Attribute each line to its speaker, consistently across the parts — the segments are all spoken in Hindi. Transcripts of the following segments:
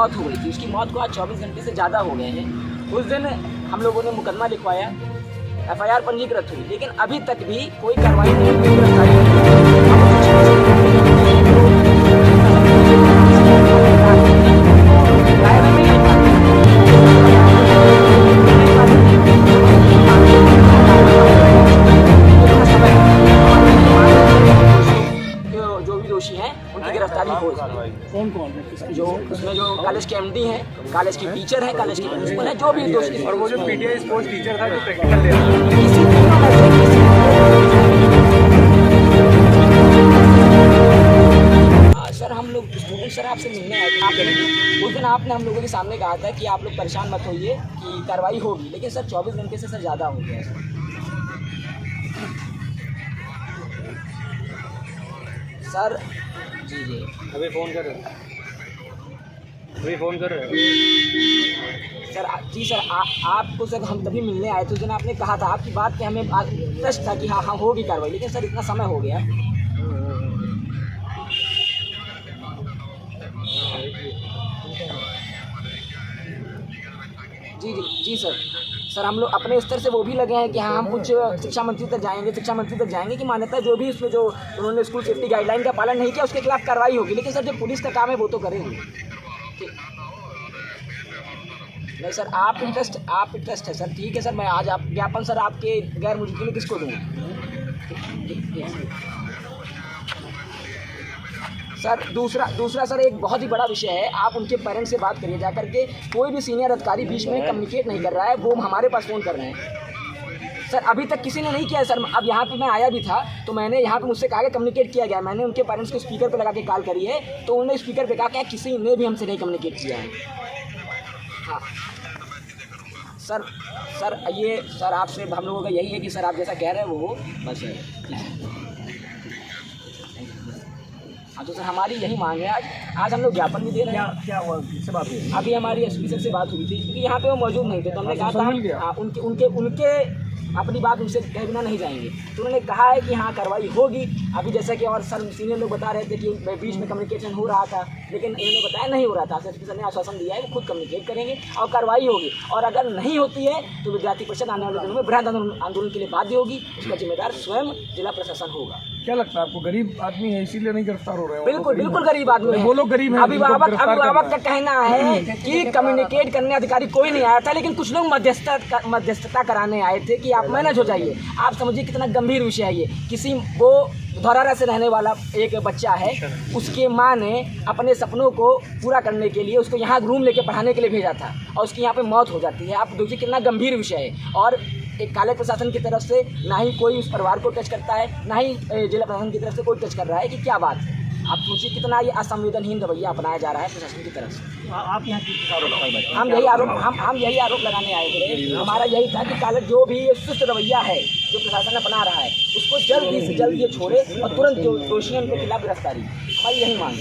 Speaker 1: मौत हो गई थी, उसकी मौत को आज 24 घंटे से ज़्यादा हो गए हैं। उस दिन हम लोगों ने मुकदमा लिखवाया, FIR पंजीकृत हुई, लेकिन अभी तक भी कोई कार्रवाई नहीं हुई, गिरफ्तारी नहीं जो भी दोषी हैं उनकी गिरफ्तारी हो।
Speaker 2: कौन कौन है?
Speaker 1: जो उसमें जो कॉलेज के MD हैं, कॉलेज की टीचर हैं, कॉलेज की प्रिंसिपल है, जो भी दोषी।
Speaker 3: और वो जो PTI स्पोर्ट्स टीचर था जो प्रैक्टिकल ले रहा था,
Speaker 1: सर हम लोग स्टूडेंट सर आपसे मिलने आए थे। उस दिन आपने हम लोगों के सामने कहा था कि आप लोग परेशान मत होइए कि कार्रवाई होगी, लेकिन सर 24 घंटे से सर ज़्यादा हो गया है सर। जी जी
Speaker 3: अभी फ़ोन कर रहे हैं, अभी फ़ोन कर रहे हैं
Speaker 1: सर। जी सर आपको सर हम तभी मिलने आए थे। उस दिन आपने कहा था, आपकी बात पे हमें ट्रस्ट था कि हाँ हाँ होगी कार्रवाई, लेकिन सर इतना समय हो गया। जी जी जी सर हम लोग अपने स्तर से वो भी लगे हैं कि हाँ हम कुछ शिक्षा मंत्री तक जाएंगे कि मान्यता जो भी उसमें जो उन्होंने स्कूल सेफ्टी गाइडलाइन का पालन नहीं किया उसके खिलाफ कार्रवाई होगी, लेकिन सर जो पुलिस का काम है वो तो करेंगे। नहीं सर आप इंटरेस्ट है सर, ठीक है सर। मैं आज आप ज्ञापन सर आपके गैर मौजूदगी में किसको दूँगा सर? दूसरा सर एक बहुत ही बड़ा विषय है, आप उनके पेरेंट्स से बात करिए जाकर के। कोई भी सीनियर अधिकारी बीच में कम्युनिकेट नहीं कर रहा है, वो हमारे पास फ़ोन कर रहे हैं सर। अभी तक किसी ने नहीं किया है सर। अब यहाँ पे मैं आया भी था तो मैंने यहाँ पे मुझसे कहा कि कम्युनिकेट किया गया, मैंने उनके पेरेंट्स को स्पीकर पे लगा के कॉल करी है, तो उन्होंने स्पीकर पे कहा कि किसी ने भी हमसे नहीं कम्युनिकेट किया है। हाँ सर ये सर आपसे हम लोगों का यही है कि सर आप जैसा कह रहे हैं वो बस है। हाँ तो सर हमारी यही मांग है। आज हम लोग ज्ञापन भी दे रहे हैं।
Speaker 2: क्या हुआ, किससे बात हुई?
Speaker 1: अभी हमारी SP सर से बात हुई थी, क्योंकि यहाँ पे वो मौजूद नहीं थे, तो हमने कहा था उनके अपनी बात उनसे कहे बिना नहीं जाएंगे, तो उन्होंने कहा है कि हाँ कार्रवाई होगी। अभी जैसा कि और सर सीनियर लोग बता रहे थे कि बीच में कम्युनिकेशन हो रहा था, लेकिन इन्होंने बताया नहीं हो रहा था। SP सर ने आश्वासन दिया है वो खुद कम्युनिकेट करेंगे और कार्रवाई होगी, और अगर नहीं होती है तो विद्यार्थी परिषद आने वाले दिनों में बृहद आंदोलन के लिए बाध्य होगी। उसका जिम्मेदार स्वयं जिला प्रशासन होगा।
Speaker 2: क्या लगता है आपको, गरीब आदमी है इसीलिए नहीं गिरफ्तार हो रहे हैं?
Speaker 1: बिल्कुल गरीब आदमी है।
Speaker 2: वो लोग गरीब हैं।
Speaker 1: अभिभावक का कहना है कि कम्युनिकेट करने अधिकारी कोई नहीं आया था, लेकिन कुछ लोग मध्यस्थता कराने आए थे कि आप मैनेज हो जाइए। आप समझिए कितना गंभीर विषय है ये। किसी वो धौरारा से रहने वाला एक बच्चा है, उसके माँ ने अपने सपनों को पूरा करने के लिए उसको यहाँ रूम लेके पढ़ाने के लिए भेजा था, और उसकी यहाँ पे मौत हो जाती है। आप देखिए कितना गंभीर विषय है। और एक कॉलेज प्रशासन की तरफ से ना ही कोई उस परिवार को टच करता है, ना ही जिला प्रशासन की तरफ से कोई टच कर रहा है कि क्या बात है। आप सोचिए कितना ये असंवेदनहीन रवैया अपनाया जा रहा है प्रशासन की तरफ से।
Speaker 2: आप यहाँ किस आरोप?
Speaker 1: हम यही आरोप लगाने आए थे। हमारा यही था कि कॉलेज जो भी सुस्त रवैया है जो प्रशासन अपना रहा है उसको जल्द से जल्द ये छोड़े और तुरंत जो दोषी हैं उनके खिलाफ गिरफ्तारी। हमारी यही मांग है।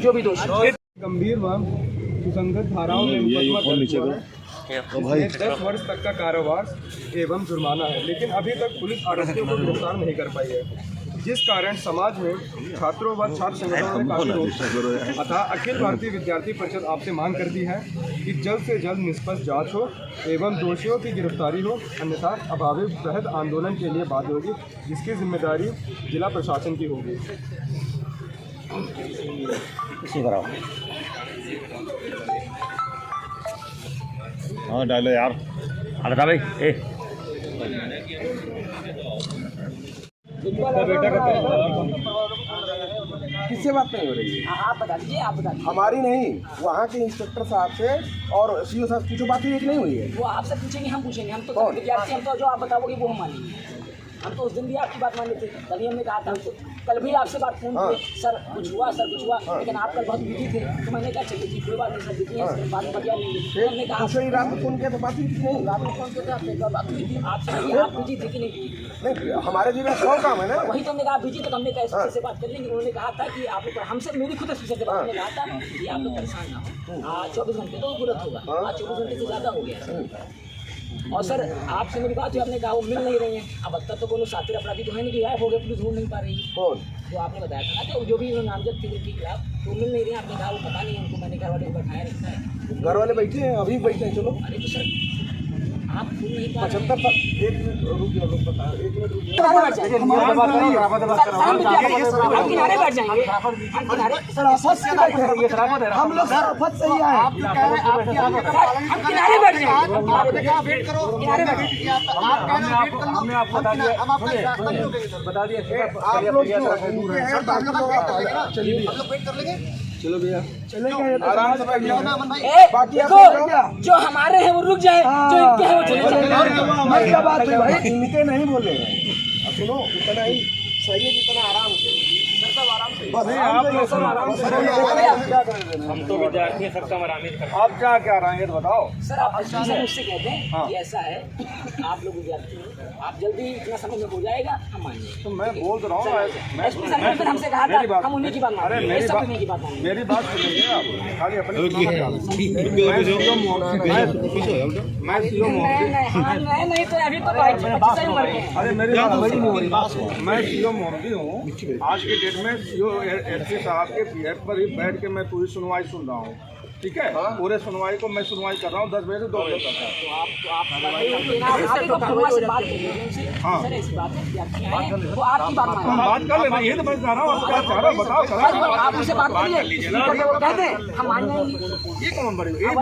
Speaker 1: जो भी दोषी
Speaker 3: गंभीर व सुसंगत धाराओं में मुकदमा 10 वर्ष तक का कारावास एवं जुर्माना है, लेकिन अभी तक पुलिस आरोपियों को गिरफ्तार नहीं कर पाई है, जिस कारण समाज में छात्रों व छात्र संगठनों में काफी रोष। अतः अखिल भारतीय विद्यार्थी परिषद आपसे मांग करती है कि जल्द से जल्द निष्पक्ष जांच हो एवं दोषियों की गिरफ्तारी हो, अन्यथा अभावी बृहद आंदोलन के लिए बाध्य होगी, जिसकी जिम्मेदारी जिला प्रशासन की होगी।
Speaker 4: हाँ डालो यार, अरे भाई
Speaker 5: किससे बात नहीं हो रही है?
Speaker 1: आप बता दीजिए।
Speaker 5: हमारी नहीं, वहाँ के इंस्पेक्टर साहब से और CO साहब की जो बात हुई नहीं हुई है।
Speaker 1: वो आपसे पूछेंगे, हम पूछेंगे। हम तो विद्यार्थी, हम तो जो आप बताओगे वो हम मानेंगे। हम तो उस दिन भी आपकी बात मान लेते, तभी हमने कहा था। कल भी आपसे बात फोन की, सर कुछ हुआ, लेकिन आप कल बहुत बिजी थे, तो मैंने कहा चलिए कोई बात नहीं सर, देखिए बात बतिया लेंगे। हमने कहा
Speaker 5: दूसरी रात को फोन किया तो बात हुई थी नहीं?
Speaker 1: रात को फोन किया था, बात हुई थी आपसे। आप बिजी थे कि नहीं?
Speaker 5: हमारे जिले में 100 काम है ना।
Speaker 1: वही तो हमने कहा बिजी, तो हमने कहा से बात कर लेंगे। उन्होंने कहा था कि आप लोग हमसे, मेरी खुद से बात, हमने कहा था कि आप लोग परेशान ना हो, 24 घंटे तो पूरा होगा। आज 24 घंटे से ज़्यादा हो गया। और सर आपसे मेरी बात हुई, आपने कहा वो मिल नहीं रही हैं। अब तक तो कोनो शातिर अपराधी तो है नहीं कि गायब हो गए, पुलिस ढूंढ नहीं पा रही है।
Speaker 5: कौन?
Speaker 1: जो आपने बताया था ना कि जो भी नामजद थे उनके खिलाफ तो मिल नहीं रही आपने कहा वो पता नहीं हमको, मैंने घर वाले को बैठाया रखा है।
Speaker 5: घर वाले बैठे हैं, अभी बैठे हैं, चलो।
Speaker 1: अरे तो सर आप सुन नहीं पा रहे
Speaker 5: 75 साल, 1 मिनट रुक जाओ, लोग बता, 1 मिनट रुक जाओ।
Speaker 1: किनारे बैठ जाएंगे, हम किनारे बैठ जाएंगे, हम किनारे,
Speaker 5: हम लोग शराफत से ही आए।
Speaker 1: हम किनारे बैठ जाएंगे, किनारे बैठ जाएंगे।
Speaker 2: हमने आपको बता दिया, बता दिया
Speaker 5: आप लोग चलो भैया, चलेंगे आराम से बैठ जाओ।
Speaker 1: ए, देखो जो हमारे हैं वो रुक जाए, जो इनके हैं वो चले जाए।
Speaker 5: क्या बात है भाई, इनके नहीं बोले हैं। अब सुनो, उतना ही सही है जितना आराम से, बस आराम से क्या करें।
Speaker 2: हम तो विद्यार्थी हैं, सबका मरामत करते हैं। आप क्या क्या रहे हैं तो बताओ।
Speaker 1: सर आप एसपी सर मुझसे कहते हैं कि ऐसा है, आप लोग विद्यार्थी हैं, आप जल्दी इतना समय में हो जाएगा, हम मानेंगे।
Speaker 2: तो मैं बोल तो रहा हूँ,
Speaker 1: एसपी सर ने फिर हमसे कहा था, हम उन्हीं की बात
Speaker 2: अरे
Speaker 1: मानेंगे, सब उन्हीं की बात मानेंगे।
Speaker 2: मेरी बात सुनिए आप, खाली अपने
Speaker 1: नहीं तो अभी तो 25 ही उम्र के हैं।
Speaker 2: अरे मेरी बात मैं सीओ मोहम्मदी हूँ। आज के डेट में सीओ एसपी साहब के पीएफ पर ही बैठ के मैं पूरी सुनवाई सुन रहा हूँ, ठीक है। पूरे सुनवाई को मैं सुनवाई कर रहा हूँ 10 बजे से 2 बजे तक।
Speaker 1: हाँ सर ऐसी बात है, विद्यार्थी हैं, वो आपकी बात
Speaker 2: हम
Speaker 1: मानेंगे।
Speaker 2: बात कर लेना, ये तो मैं चाह रहा हूँ। आप क्या चाह रहे हो बताओ।
Speaker 1: आप उनसे बात करिए, कहते हैं हम मान जाएंगे।
Speaker 2: ये कौन बड़ी ये बात